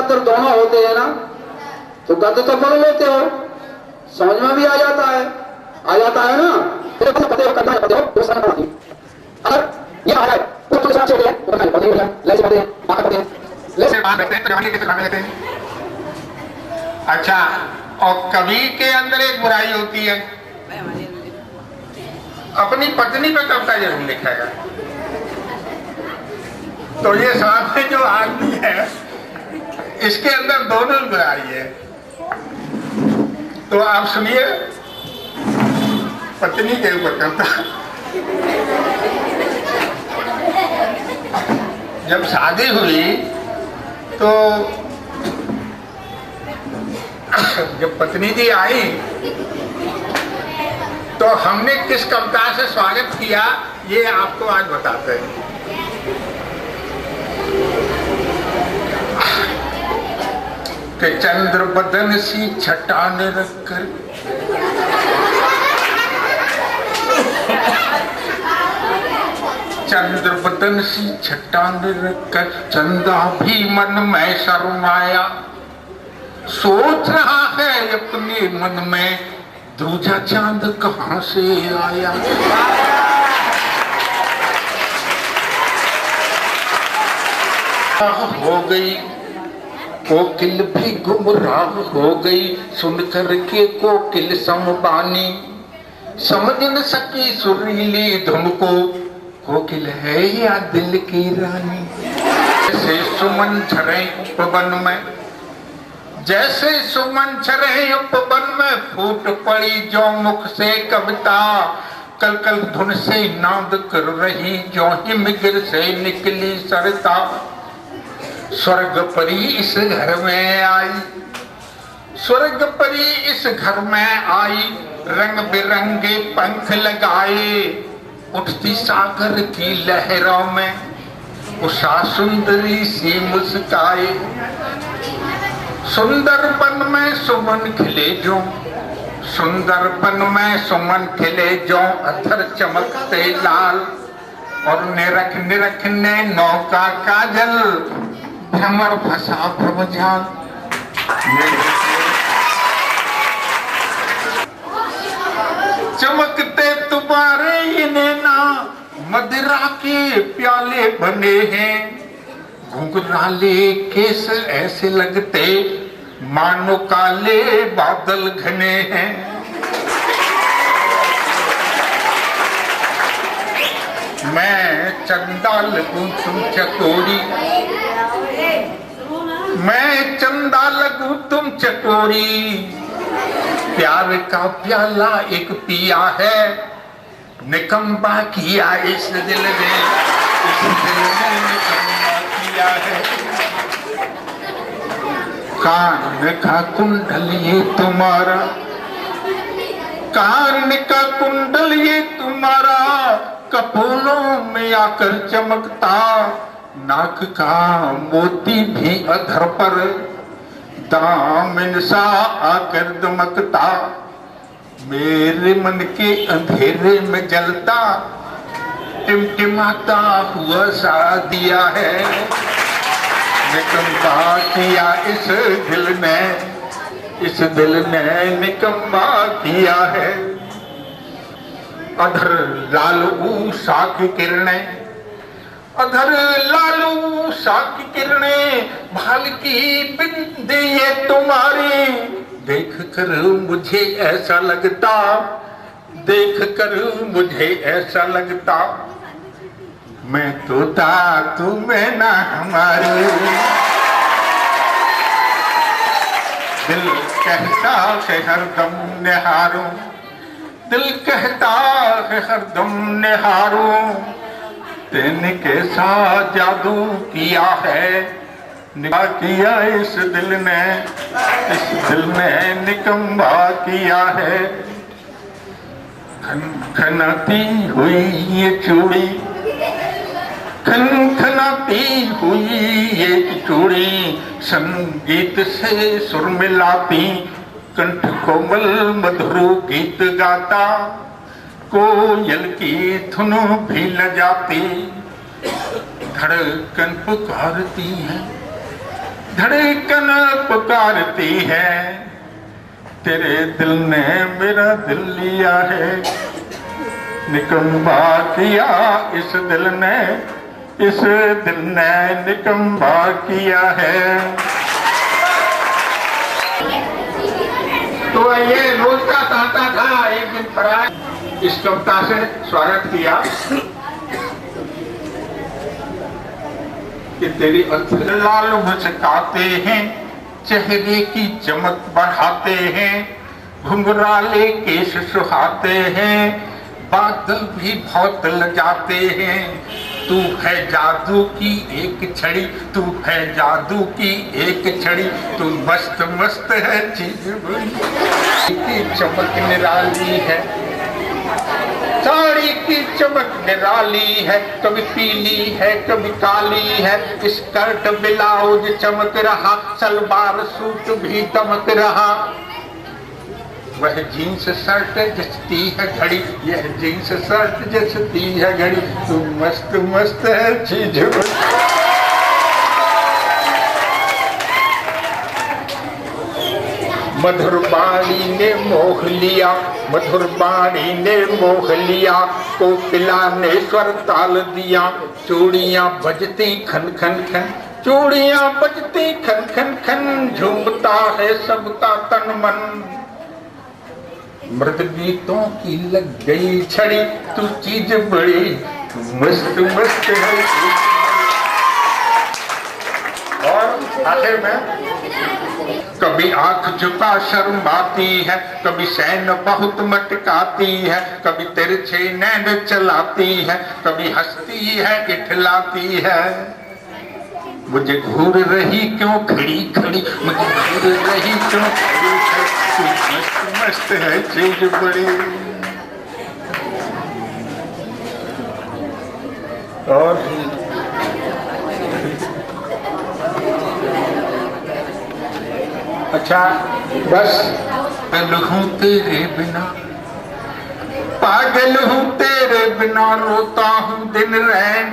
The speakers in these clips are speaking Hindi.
पत्थर दोनों होते हैं ना, तो गद्य तो पढ़ लेते हो, समझ में भी आ जाता है ना। फिर पते हो करना पते हो तो समझ आती। अगर ये आ जाए तो थोड़ा सा छोटे हैं तो करना पते हैं, ले सकते हैं, बात करते हैं, ले से बात रखते हैं, जवानी के सामने लेते हैं। अच्छा, और कवि के अंदर एक बुराई होती है, अपनी पत्नी पे कविता जरूर लिखेगा। तो ये सामने जो आदमी है इसके अंदर दोनों बुराई है। तो आप सुनिए, पत्नी के ऊपर कविता। जब शादी हुई तो जब पत्नी जी आई तो हमने किस कविता से स्वागत किया ये आपको आज बताते हैं। कि चंद्र बदन सी छटान रखकर चंद्र बदन सी छटान रखकर चंदा भी मन में शर्माया, सोच रहा है अपने मन में दूजा चांद कहां से आया। हो गई कोकिल भी गुमराह हो गई, सुनकर के कोकिल समबानी, समझ न सकी सुरीली धुन को, कोकिल है या दिल की रानी। जैसे सुमन झरे पवन में, जैसे सुमन झरे पवन में, फूट पड़ी जो मुख से कविता, कल कल धुन से नाद कर रही जो हिमगिर से निकली सरता। स्वर्ग परी इस घर में आई, स्वर्ग परी इस घर में आई, रंग बिरंगे पंख लगाए, उठती सागर की लहरों में उषा सुंदरी सी मुस्काए। सुंदर बन में सुमन खिले जो, सुंदर बन में सुमन खिले जो, अधर चमकते लाल, और निरख निरख ने नौका काजल, भ्रमर फसा प्रभुजान। चमकते तुम्हारे ये नैना, मदिरा के प्याले बने हैं, घुंघराले केस ऐसे लगते मानो काले बादल घने हैं। मैं चंदा लगूं तुम चकोरी, मैं चंदा लगूं तुम चकोरी, प्यार का प्याला एक पिया है, निकम्बा किया इस दिल ने, इस दिल ने निकम्बा किया है। कान का कुंडल ये तुम्हारा, कान का कुंडल ये तुम्हारा, कपोलों में आकर चमकता, नाक का मोती भी अधर पर दामन सा आकर दमकता, मेरे मन के अंधेरे में जलता टिमटिमाता हुआ सा दिया है, निकम्मा किया इस दिल ने, इस दिल ने निकम्मा किया है। अधर लालू सा की किरणें, अधर लालू सा की किरणें, भाल की बिंदी ये तुम्हारी, देख कर मुझे ऐसा लगता, देख कर मुझे ऐसा लगता, मैं तोता तू मैं ना हमारी। दिल कहता है हरदम निहारूं, दिल कहता है हरदम निहारूं, तेने कैसा जादू किया है, निकाह किया इस दिल ने, इस दिल ने निकम्मा किया है। खनखनाती हुई ये चूड़ी, खनखनाती हुई ये चूड़ी, संगीत से सुर मिलाती, कंठ कोमल मधुर गीत गाता, कोयल की धुन भी लजाती, धड़कन पुकारती है, धड़कन पुकारती है, तेरे दिल ने मेरा दिल लिया है। निकम्मा किया इस दिल ने निकम्मा किया है। तो ये रोज का तांता था। एक दिन फराज इस कविता से स्वागत किया कि तेरी अखियाँ लाल मुस्काते हैं, चेहरे की चमक बढ़ाते हैं, घुंघराले केश सुहाते हैं, बादल भी बहुत लजाते हैं। तू है जादू की एक छड़ी, तू है जादू की एक छड़ी, तू मस्त मस्त है चीज की चमक निराली है, साड़ी की चमक निराली है, कभी पीली है कभी काली है, स्कर्ट ब्लाउज चमक रहा, सलवार सूट भी दमक रहा। वह जीन्स शर्ट जचती है घड़ी, यह जीन्स शर्ट जचती है घड़ी, तू मस्त मस्त है चीज। मधुर बाणी ने मोह लिया, मधुर बाणी ने मोह लिया, कोकिला ने स्वर ताल दिया, चूड़ियां बजती खन खन खन, चूड़ियां बजती खन खन खन, झूमता है सबका तन मन। मृद गीतों की लग गई छड़ी, तू चीज बड़ी मस्त मस्त है। और आखिर में कभी आंख झुका शर्माती है, कभी सैन बहुत मटकाती है, कभी तिरछे नैन चलाती है, कभी हंसती है इठलाती है। मुझे घूर रही क्यों खड़ी खड़ी, मुझे घूर रही क्यों खड़ी खड़ी, मस्त मस्त है चीज बड़ी। और अच्छा बस, पागल हूँ तेरे बिना, पागल हूँ तेरे बिना, रोता हूँ दिन रैन,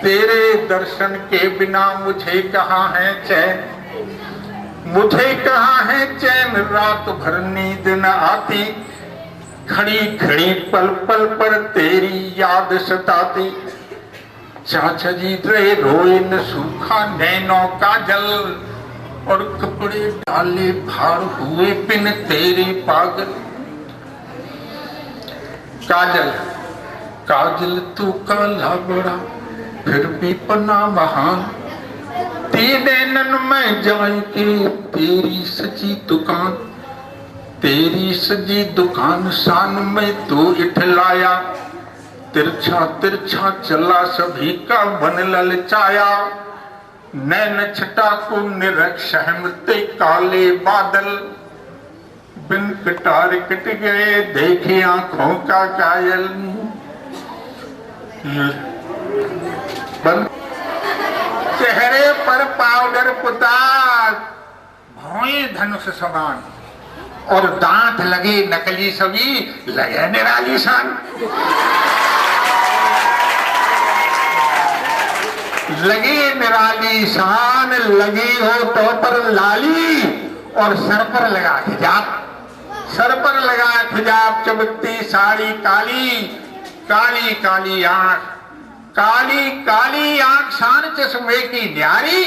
तेरे दर्शन के बिना मुझे कहाँ है चैन, मुझे कहाँ है चैन, रात भर नींद न आती, खड़ी खड़ी पल पल पर तेरी याद सताती। चाचा जी रे रोए न सूखा नैनों का जल, और कपड़े डाले भार हुए बिन तेरे पागल। काजल काजल तू काला बड़ा फिर भी पन्ना महान, तेरे नन में जाए के तेरी सजी दुकान, तेरी सजी दुकान शान में तू इठलाया, तिरछा तिरछा चला सभी का मन ललचाया। नैन छटा को निरख सहमते काले बादल, बिन कटार कट गए देखे आंखों का कायल। चेहरे पर पाउडर पुता, भौएं धनुष समान, और दांत लगे नकली सभी, लगे निराली शान। लगी निराली शान, लगी हो तो पर लाली, और सर पर लगा हिजाब, सर पर लगा हिजाब, चमकती साड़ी काली, काली काली आंख, काली काली आंख शान चश्मे की न्यारी,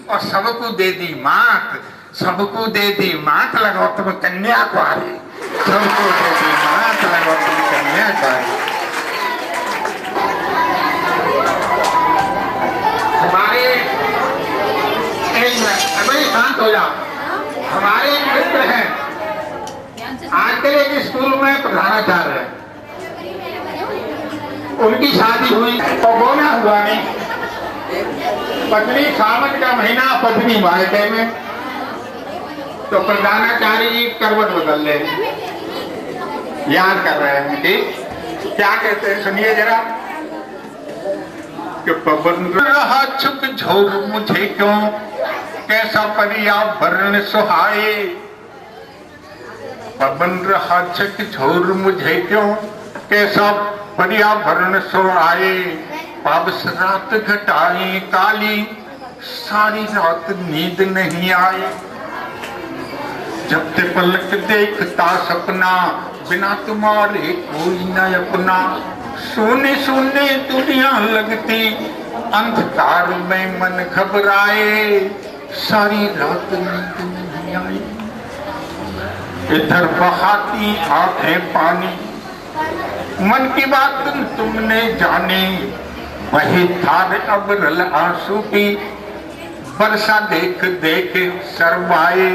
और सबको दे दी मात, सबको दे दी मात, लगाओ तुम कन्या कुआरी, सबको दे दी मात, लगाओ तुम कन्या कुआरी। हमारे अभी शांत हो जाओ, हमारे एक मित्र हैं, आजकल एक स्कूल में प्रधानाचार्य है, उनकी शादी हुई और बोना हुआ नहीं, पत्नी सावन का महीना पत्नी मायके में, तो प्रधानाचार्य जी करवट बदल रहे हैं, याद कर रहे हैं कि क्या कहते हैं, सुनिए जरा। कि पवन रहा छुप झोर मुझे क्यों, कैसा पर्यावरण सुहाए, पवन रहा छुप झोर मुझे क्यों, कैसा पर्यावरण सुहाए। पावस रात घटाई काली, सारी रात नींद नहीं आए। जब ते पलक देखता सपना, बिना तुम्हारे कोई न अपना। सोने सोने दुनिया लगती, अंधकार में मन घबराए, सारी रात नींद नहीं आई। इधर बहाती आंखें पानी, मन की बात तुमने जानी। वही थार अबरल आंसू की, बरसा देख देख शर्माए,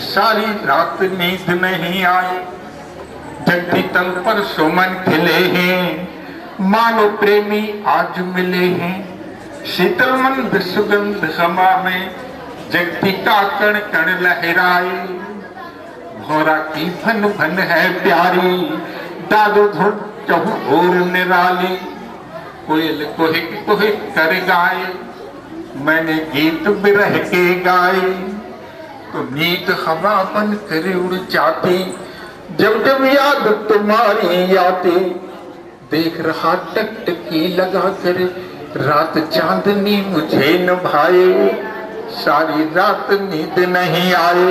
सारी रात नींद नहीं आई। जगती तल पर सुमन खिले हैं, मानो प्रेमी आज मिले हैं। शीतल मंद सुगंध हवा में, जगती का कण कण लहराए। भौरा की भन भन है प्यारी, दादो धुन चहु और निराली। कोयल कोहिक कोहिक कर गाए, मैंने गीत बिरह के गाए। तो नींद हवा बन कर उड़ जाती, जब जब याद तुम्हारी आती। देख रहा टकटकी लगा कर, रात चांदनी मुझे न भाए, सारी रात नींद नहीं आए।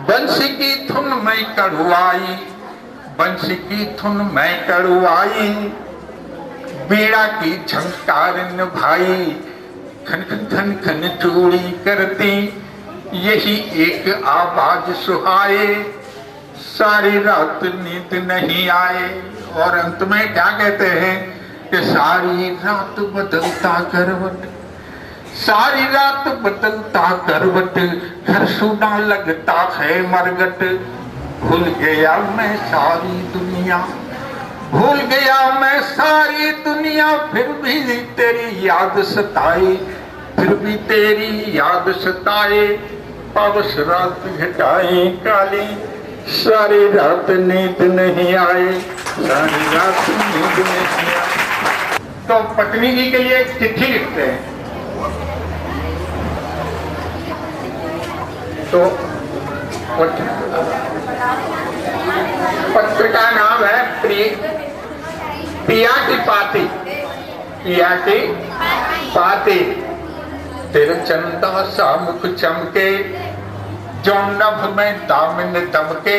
बंसी की धुन में कड़ुआई, बंसी की धुन में कड़ुआई। बीड़ा की झंकार न भाई, खन खन खन खन चूड़ी करती। यही एक आवाज सुहाए, सारी रात नींद नहीं आए। और अंत में क्या कहते हैं कि सारी रात बदलता करवट, सारी रात बदलता करवट। घर सुना लगता है मरगट। भूल गया मैं सारी दुनिया, भूल गया मैं सारी दुनिया। फिर भी तेरी याद सताए, फिर भी तेरी याद सताए। पावस रात घटाए काली, सारी रात नींद नहीं आए, सारी रात नींद नहीं आए। तो पत्नी जी के लिए एक चिट्ठी लिखते हैं। तो पत्र का नाम है पिया की पाती, पिया की पाती। तेरे चंदा सा मुख चमके, जो नभ में दामन दमके।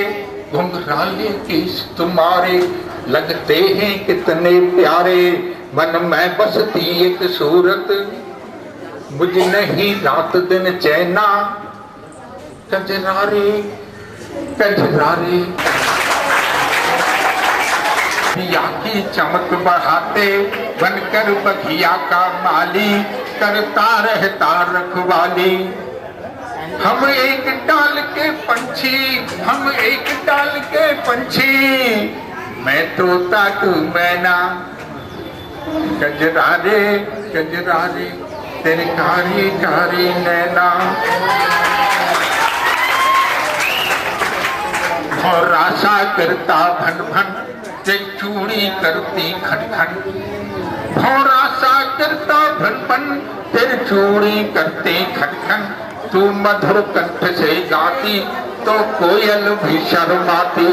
घुंघराले केस तुम्हारे, लगते हैं कितने प्यारे। मन में बसती एक सूरत, मुझे नहीं रात दिन चैना। कजरारे कजरारे पिया की चमक बढ़ाते, बनकर बघिया का माली। करता रहता रखवाली। हम एक डाल के पंछी, हम एक डाल के पंछी। मैं तोता तू मैना। कजरारे कजरारे तेरी कारी कारी नैना। और आशा करता भन भन, ते चूड़ी करती खन खन। और आशा करता भन भन, तेरी चूड़ी करती खन खन। तू मधुर कंठ से गाती, तो कोयल भी शर्माती।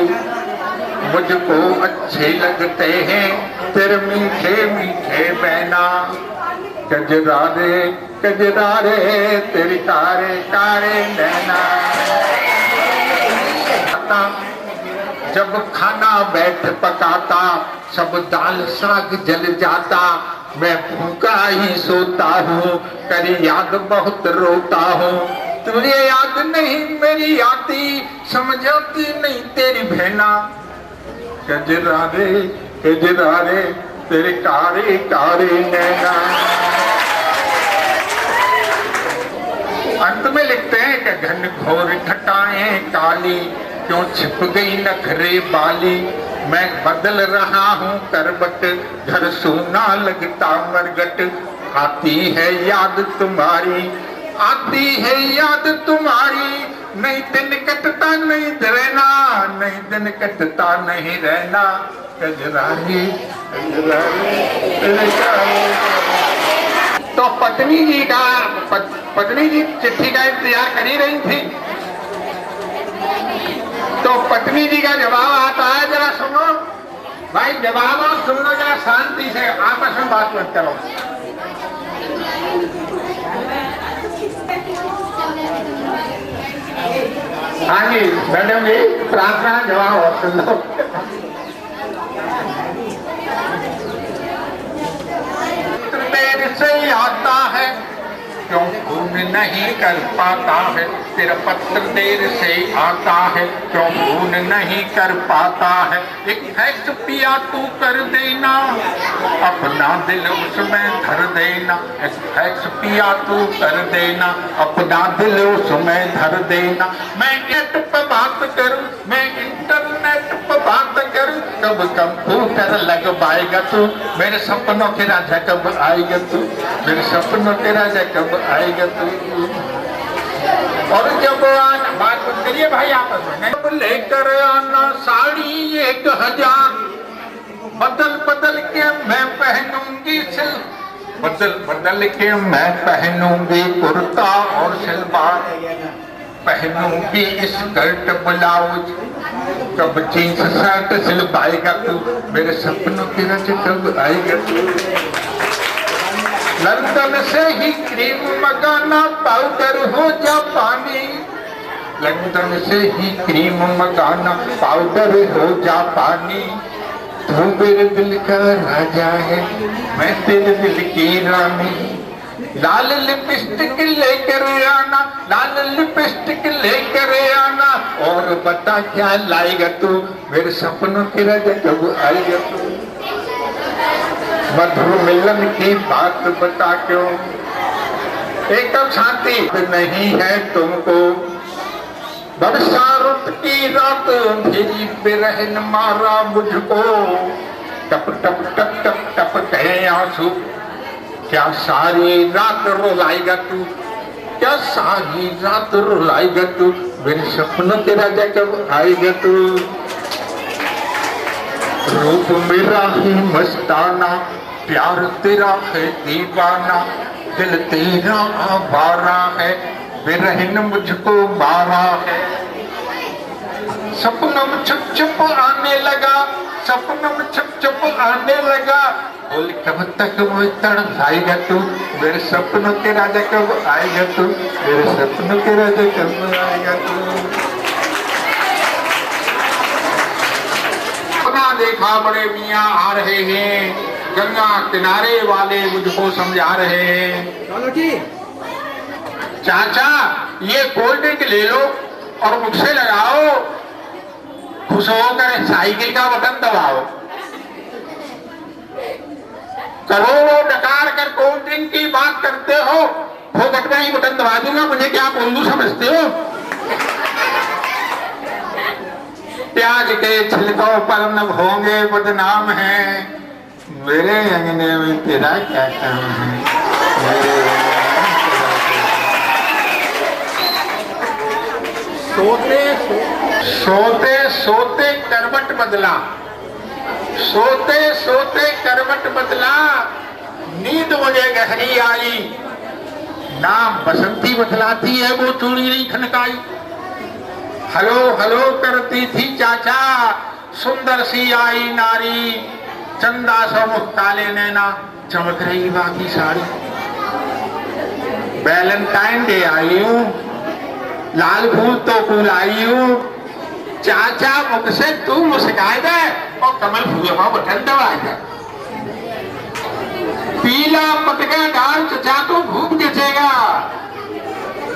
मुझको अच्छे लगते हैं तेरे मीठे मीठे बहना। कजरारे कजरारे तेरी कारे कारे नैना। जब खाना बैठ पकाता, सब दाल साग जल जाता। मैं भूखा ही सोता हूँ, तेरी याद बहुत रोता हूँ। तुझे याद नहीं मेरी आती, समझती नहीं तेरी बहना। कजरारे कजरारे तेरे कारे कारे नैना। अंत में लिखते हैं कि घन घोर घटाएं काली, क्यों छिप गई नखरे बाली। मैं बदल रहा हूँ करवट, घर सोना लगता मरगट। आती है याद तुम्हारी, आती है याद तुम्हारी। नहीं दिन कटता नहीं रहना, नहीं दिन कटता नहीं रहना। कजरारे तो पत्नी जी चिट्ठी का इंतजार कर ही रही थी। तो पत्नी जी का जवाब आता है, जरा सुनो भाई, जवाब आप सुन लो जरा शांति से, आपस में बात मत करो। हाँ जी मैडम जी, प्रार्थना जवाब और सुन लो। देर से आता है क्यों फोन नहीं कर पाता है, तेरा पत्र देर से आता है क्यों फोन नहीं कर पाता है। एक फैक्स पिया तू कर देना, अपना दिल उसमें धर देना। एक फैक्स पिया तू कर देना, अपना दिल उसमें धर देना। मैं नेट पर बात करूं, मैं इंटरनेट पर बात करूं, कब कंप्यूटर लगवाएगा तू, मेरे सपनों के राजा कब आएगा तू, मेरे सपनों के राजा कब आएगा तू। और जब आना, बात कुछ करिए भाई आपस में, जब लेकर आना साड़ी 1000, बदल बदल के मैं पहनूंगी सिल, बदल बदल के मैं पहनूंगी कुर्ता और सलवार, पहनूंगी स्कर्ट ब्लाउज, कब जींस शर्ट सिलवाएगा तू, मेरे सपनों के राजा कब आएगा तू। लंदन से ही क्रीम मंगाना, पाउडर हो जापानी, लंदन से ही क्रीम मंगाना, पाउडर हो जापानी। तू मेरे दिल का राजा है, मैं तेरे दिल की रानी। लाल लिपस्टिक लेकर आना, लाल लिपस्टिक लेकर आना, और बता क्या लाएगा तू, मेरे सपनों के राजा कब आएगा तू। मधुर मिलन की बात बता क्यों, एक शांति नहीं है तुमको। बरसा रुत की रात अंधेरी बेरहन मारा मुझको, टप टप टप टप टप कहे आंसू, क्या सारी रात रुलाएगा तू, क्या सारी रात रुलाएगा तू, मेरे सपनों के राजा कब आएगा तू। रूप मेरा ही मस्ताना, प्यार तेरा है दीवाना, दिल तेरा आवारा है, बेरहन मुझको मारा है। सपनों में छुप छुप आने लगा, सपनों में छुप छुप आने लगा, बोल कब तक वो तड़पाएगा तू, मेरे सपनों के राजा कब आएगा तू, मेरे सपनों के राजा कब आएगा तू। देखा बड़े मियाँ आ रहे हैं, गंगा किनारे वाले मुझको समझा रहे हैं। चाचा ये कोल्ड ड्रिंक ले लो और मुझसे लगाओ, खुश होकर साइकिल का बटन दबाओ। करोड़ों डकार कर कोल्ड ड्रिंक की बात करते हो, फोकट में ही बटन दबा दूंगा, मुझे क्या उल्लू समझते हो। प्याज के छिलकों पर न होंगे बदनाम है, मेरे अंगने में तेरा क्या काम है। सोते सोते सोते करवट बदला, सोते सोते करवट बदला, नींद मुझे गहरी आई, नाम बसंती बतलाती है वो चूड़ी नहीं खनकाई। हेलो हेलो करती थी चाचा, सुंदर सी आई नारी, चंदा सा मुख काले नैना, चमक रही बाकी सारी। वैलेंटाइन डे आई हूँ, लाल फूल तो फूल आई हूँ, चाचा मुख से तू मुस्काए दे और कमल फूल का बटन दबाए दे। पीला पटका डाल चचा तो खूब जचेगा,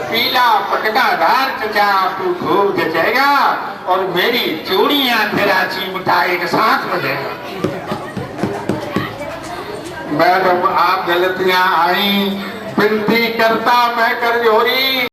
पीला पटका डाल चचा तू खूब जचेगा, और मेरी चूड़ियां तेरा चिमटा एक साथ बजेगा। मैडम आप गलतियां आई, विनती करता मैं कर जोरी।